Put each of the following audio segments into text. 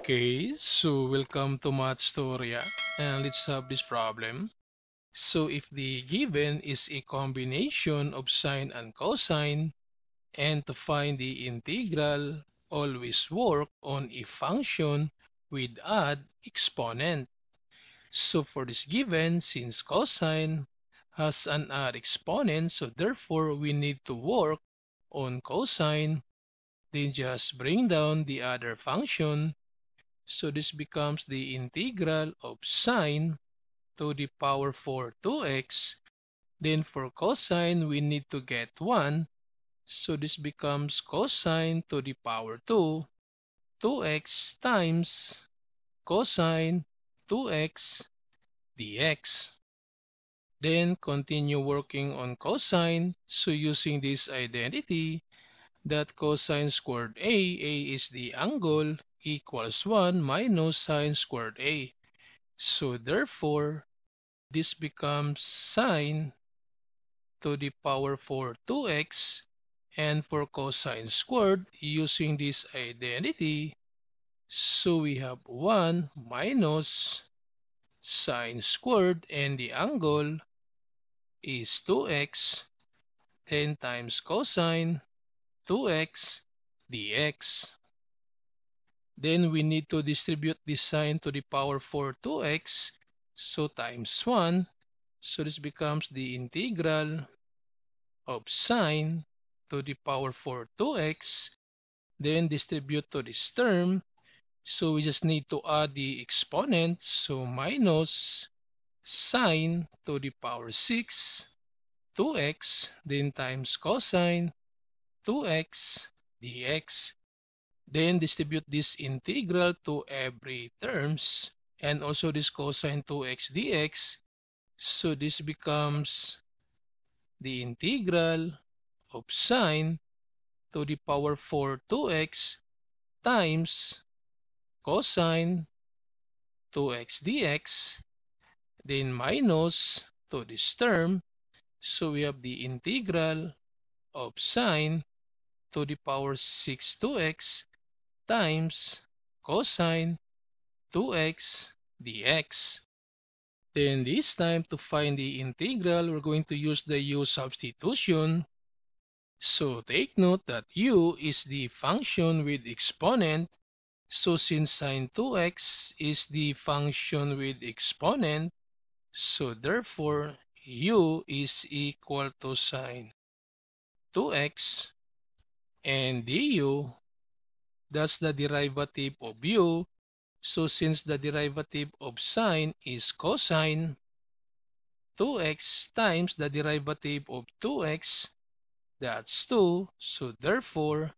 Okay, so welcome to Mathstoria, and let's solve this problem. So if the given is a combination of sine and cosine, and to find the integral, always work on a function with odd exponent. So for this given, since cosine has an odd exponent, so therefore we need to work on cosine, then just bring down the other function. So this becomes the integral of sine to the power 4 2x. Then for cosine, we need to get 1. So this becomes cosine to the power 2, 2x times cosine 2x dx. Then continue working on cosine. So using this identity, that cosine squared A is the angle, equals 1 minus sine squared A. So therefore, this becomes sine to the power 4 2x, and for cosine squared, using this identity, so we have 1 minus sine squared, and the angle is 2x, then times cosine 2x dx. Then we need to distribute this sine to the power 4 2x, so times 1. So this becomes the integral of sine to the power 4 2x, then distribute to this term. So we just need to add the exponents, so minus sine to the power 6 2x, then times cosine 2x dx. Then distribute this integral to every terms, and also this cosine 2x dx. So this becomes the integral of sine to the power 4 2x times cosine 2x dx, then minus to this term. So we have the integral of sine to the power 6 2x times cosine 2x dx. Then this time, to find the integral, we're going to use the u substitution. So take note that u is the function with exponent. So since sine 2x is the function with exponent, so therefore u is equal to sine 2x, and du, that's the derivative of u. So since the derivative of sine is cosine, 2x times the derivative of 2x, that's 2. So therefore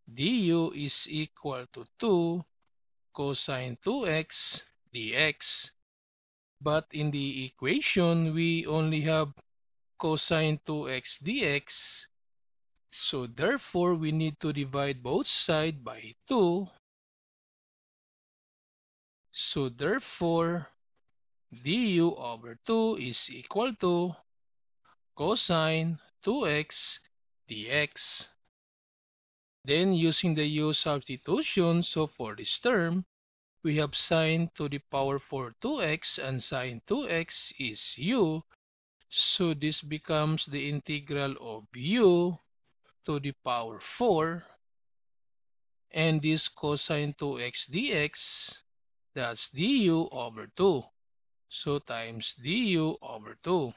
du is equal to 2 cosine 2x dx. But in the equation, we only have cosine 2x dx. So therefore, we need to divide both sides by 2. So therefore, du over 2 is equal to cosine 2x dx. Then using the u substitution, so for this term, we have sine to the power 4 2x, and sine 2x is u. So this becomes the integral of u to the power 4, and this cosine 2x dx, that's du over 2. So times du over 2.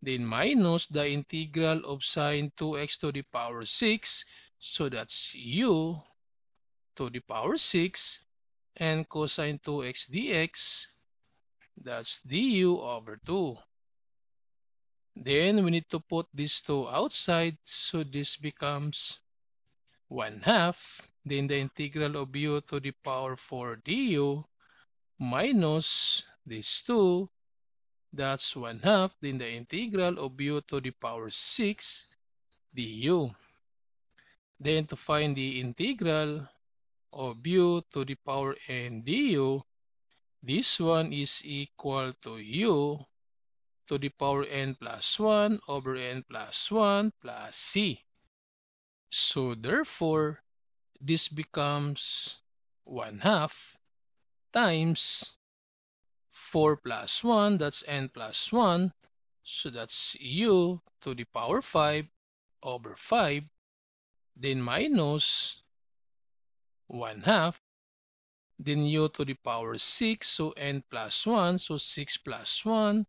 Then minus the integral of sine 2x to the power 6, so that's u to the power 6, and cosine 2x dx, that's du over 2. Then we need to put these two outside, so this becomes 1 half. Then the integral of u to the power 4 du minus these two, that's 1 half. Then the integral of u to the power 6 du. Then to find the integral of u to the power n du, this one is equal to u to the power n plus 1 over n plus 1 plus c. So therefore, this becomes 1 half times 4 plus 1, that's n plus 1. So that's u to the power 5 over 5. Then minus 1 half. Then u to the power 6, so n plus 1. So 6 plus 1,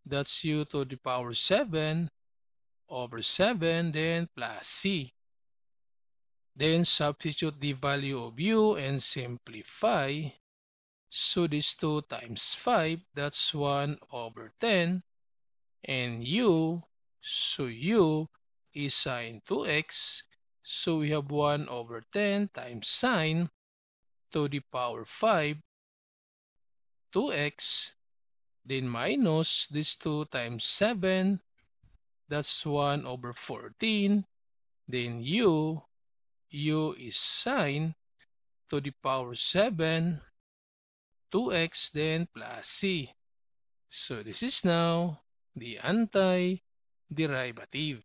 that's u to the power 7 over 7, then plus c. Then substitute the value of u and simplify. So this 2 times 5, that's 1 over 10. And u, so u is sine 2x. So we have 1 over 10 times sine to the power 5, 2x. Then minus this 2 times 7, that's 1 over 14. Then u is sine to the power 7, 2x, then plus c. So this is now the antiderivative.